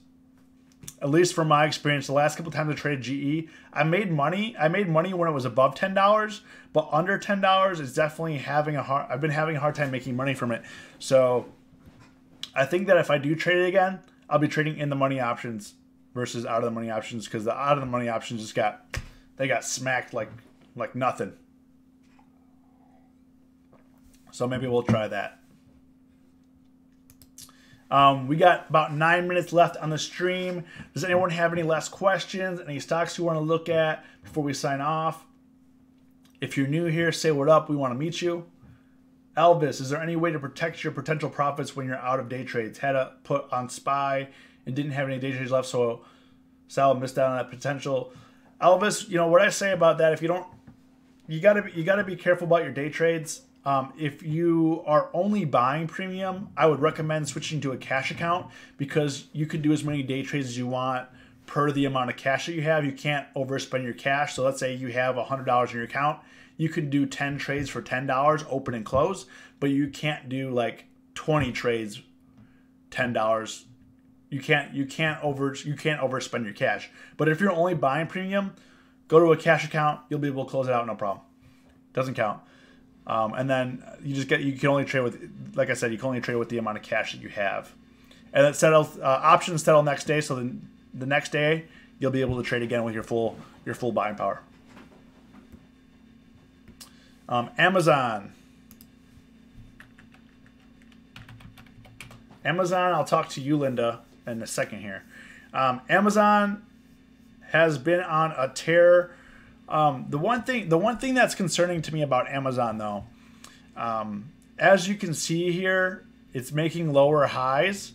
At least from my experience, the last couple times I traded GE, I made money. I made money when it was above $10, but under $10 is definitely I've been having a hard time making money from it. So I think that if I do trade it again, I'll be trading in the money options versus out of the money options because the out of the money options just got smacked like nothing. So maybe we'll try that. We got about 9 minutes left on the stream. Does anyone have any last questions? Any stocks you want to look at before we sign off? If you're new here, say what up. We want to meet you. Elvis, is there any way to protect your potential profits when you're out of day trades? Had a put on SPY and didn't have any day trades left, so Sal missed out on that potential. Elvis, you know what I say about that? If you don't, you gotta be careful about your day trades. If you are only buying premium, I would recommend switching to a cash account because you can do as many day trades as you want per the amount of cash that you have. You can't overspend your cash. So let's say you have $100 in your account. You can do 10 trades for $10, open and close, but you can't do like 20 trades, $10. You can't overspend your cash. But if you're only buying premium, go to a cash account. You'll be able to close it out, no problem. Doesn't count. And then you can only trade with, like I said, you can only trade with the amount of cash that you have. And it settles, options settle next day. So then the next day you'll be able to trade again with your full buying power. Amazon. I'll talk to you, Linda, in a second here. Amazon has been on a tear. The one thing that's concerning to me about Amazon, though, as you can see here, it's making lower highs.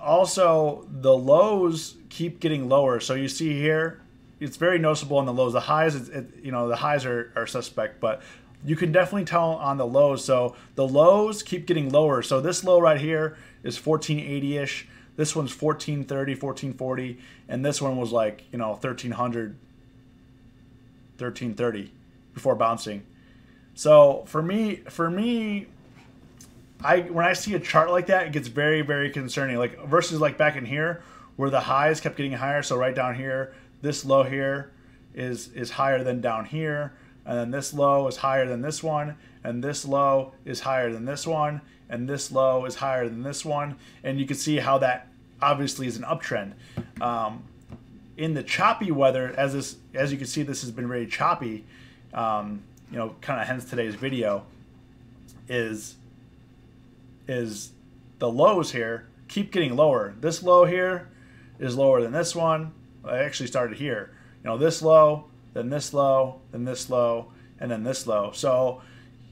Also, the lows keep getting lower. So you see here, it's very noticeable on the lows. The highs, the highs are suspect, but you can definitely tell on the lows. So the lows keep getting lower. So this low right here is 1480-ish. This one's 1430, 1440, and this one was like 1300. 1330 before bouncing. So for me, when I see a chart like that, it gets very, very concerning. Like versus like back in here where the highs kept getting higher. So right down here, this low here is higher than down here, and then this low is higher than this one, and this low is higher than this one, and this low is higher than this one, and you can see how that obviously is an uptrend. In the choppy weather, as you can see, this has been very choppy. Kind of hence today's video. Is the lows here keep getting lower? This low here is lower than this one. I actually started here. This low, then this low, then this low, and then this low. So,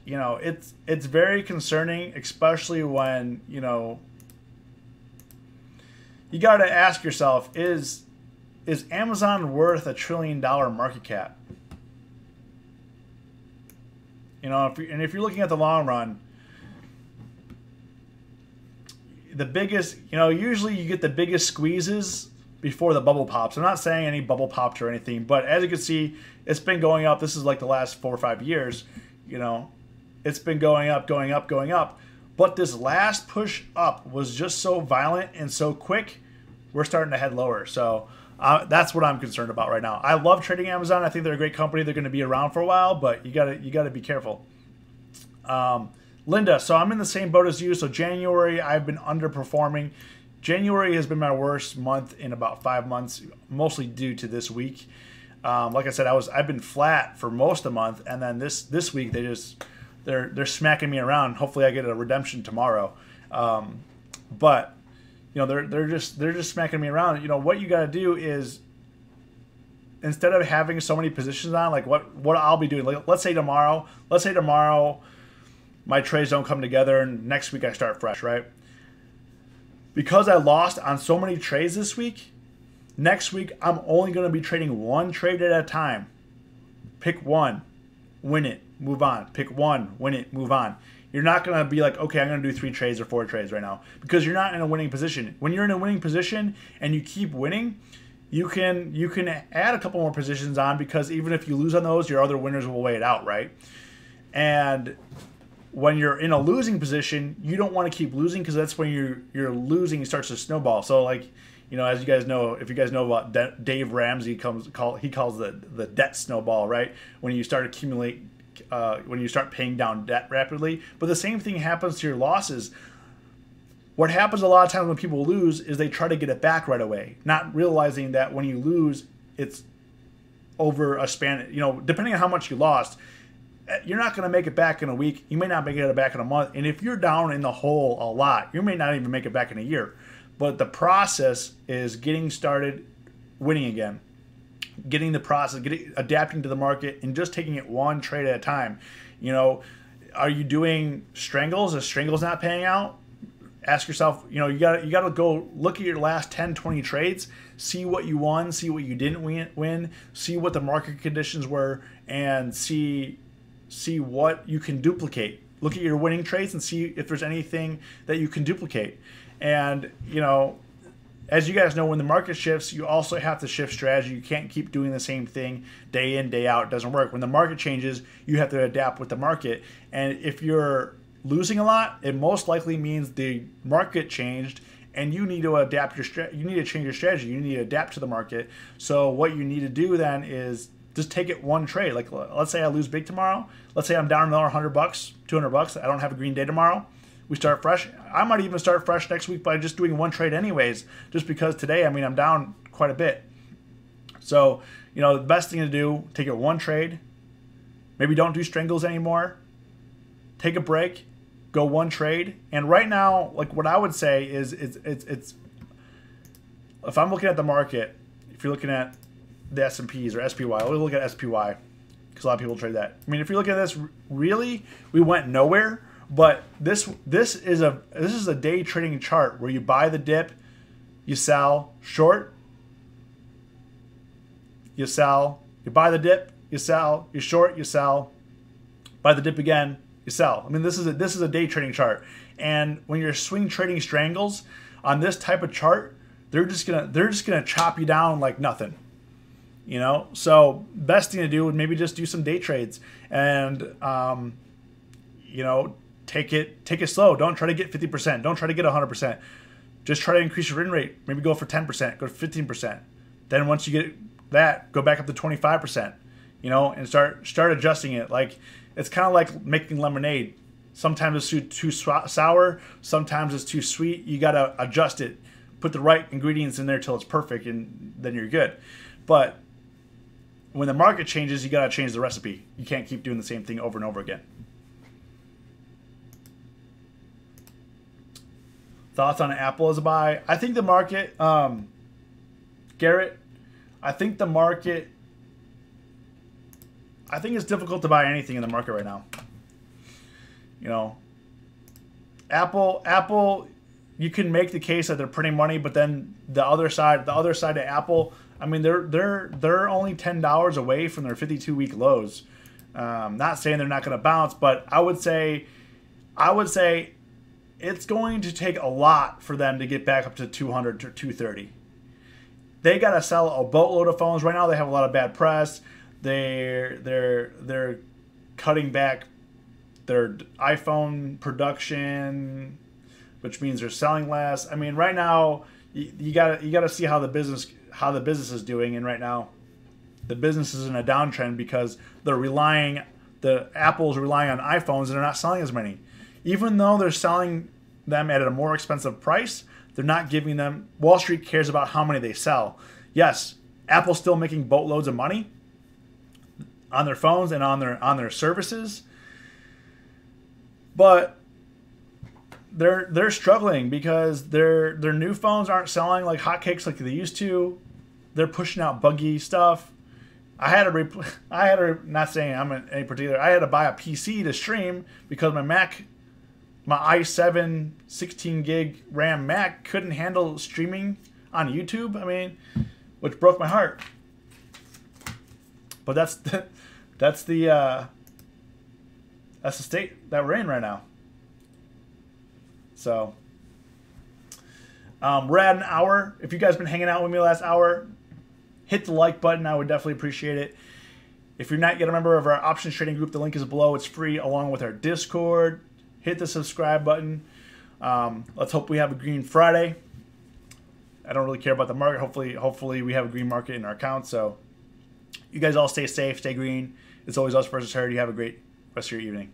it's very concerning, especially when you got to ask yourself: is Amazon worth $1 trillion market cap? You know, if you're looking at the long run, the biggest, you know, usually you get the biggest squeezes before the bubble pops. I'm not saying any bubble popped or anything, but as you can see, it's been going up. This is like the last 4 or 5 years, you know, it's been going up, going up, going up. But this last push up was just so violent and so quick, we're starting to head lower. So that's what I'm concerned about right now. I love trading Amazon. I think they're a great company. They're going to be around for a while, but you gotta be careful. Linda, so I'm in the same boat as you. So January, I've been underperforming. January has been my worst month in about 5 months, mostly due to this week. Like I said, I've been flat for most of the month, and then this week they're smacking me around. Hopefully, I get a redemption tomorrow. But you know, they're just smacking me around. You know, what you got to do is, instead of having so many positions on, like what I'll be doing. Like, let's say tomorrow my trades don't come together, and next week I start fresh, right? Because I lost on so many trades this week, next week I'm only going to be trading one trade at a time. Pick one, win it, move on. Pick one, win it, move on. You're not going to be like, okay, I'm going to do 3 trades or 4 trades right now, because you're not in a winning position. When you're in a winning position and you keep winning, you can add a couple more positions on, because even if you lose on those, your other winners will weigh it out, right? And when you're in a losing position, you don't want to keep losing, because that's when you're losing, it starts to snowball. So, like, you know, as you guys know, if you guys know about Dave Ramsey, he calls the debt snowball, right? When you start when you start paying down debt rapidly. But the same thing happens to your losses. What happens a lot of times when people lose is they try to get it back right away, not realizing that when you lose, it's over a span, you know, depending on how much you lost, you're not going to make it back in a week. You may not make it back in a month. And if you're down in the hole a lot, you may not even make it back in a year. But the process is getting started, winning again. Getting the process, adapting to the market, and just taking it one trade at a time. You know, are you doing strangles? Is strangles not paying out? Ask yourself, you know, you got to go look at your last 10, 20 trades, see what you won, see what you didn't win, see what the market conditions were, and see what you can duplicate. Look at your winning trades and see if there's anything that you can duplicate. And, you know, as you guys know, when the market shifts, you also have to shift strategy. You can't keep doing the same thing day in, day out. It doesn't work. When the market changes, you have to adapt with the market. And if you're losing a lot, it most likely means the market changed, and you need to adapt you need to change your strategy. You need to adapt to the market. So what you need to do then is just take it one trade. Like, let's say I lose big tomorrow. Let's say I'm down another $100, $200. I don't have a green day tomorrow. We start fresh. I might even start fresh next week by just doing one trade anyways, just because today, I mean, I'm down quite a bit. So, you know, the best thing to do, take it one trade. Maybe don't do strangles anymore. Take a break. Go one trade. And right now, like, what I would say is it's if I'm looking at the market, if you're looking at the S&Ps or SPY, we'll look at SPY because a lot of people trade that. I mean, if you look at this, really, we went nowhere. But this is a day trading chart where you buy the dip, you sell, short, you sell, you buy the dip, you sell, you short, you sell, buy the dip again, you sell. I mean, this is a day trading chart. And when you're swing trading strangles on this type of chart, they're just gonna chop you down like nothing. You know, so best thing to do would maybe just do some day trades and you know, take it slow. Don't try to get 50%. Don't try to get 100%. Just try to increase your win rate. Maybe go for 10%. Go to 15%. Then once you get that, go back up to 25%. You know, and start adjusting it. Like, it's kind of like making lemonade. Sometimes it's too sour. Sometimes it's too sweet. You gotta adjust it. Put the right ingredients in there till it's perfect, and then you're good. But when the market changes, you gotta change the recipe. You can't keep doing the same thing over and over again. Thoughts on Apple as a buy? I think the market, Garrett, I think it's difficult to buy anything in the market right now. You know, Apple, you can make the case that they're printing money, but then the other side to Apple, I mean, they're only $10 away from their 52-week lows. Not saying they're not going to bounce, but I would say it's going to take a lot for them to get back up to 200 to 230. They got to sell a boatload of phones right now. They have a lot of bad press. They're cutting back their iPhone production, which means they're selling less. I mean, right now you gotta see how the business is doing, and right now the business is in a downtrend because Apple's relying on iPhones and they're not selling as many. Even though they're selling them at a more expensive price, they're not giving them. Wall Street cares about how many they sell. Yes, Apple's still making boatloads of money on their phones and on their services, but they're struggling because their new phones aren't selling like hotcakes like they used to. They're pushing out buggy stuff. I had to not saying I'm in any particular. I had to buy a PC to stream because my i7 16 gig RAM Mac couldn't handle streaming on YouTube. I mean, which broke my heart. But that's the state that we're in right now. So we're at an hour. If you guys been hanging out with me the last hour, hit the like button. I would definitely appreciate it. If you're not yet a member of our options trading group, the link is below. It's free along with our Discord. Hit the subscribe button. Let's hope we have a green Friday. I don't really care about the market. Hopefully we have a green market in our account. So you guys all stay safe, stay green. It's always us versus her. You have a great rest of your evening.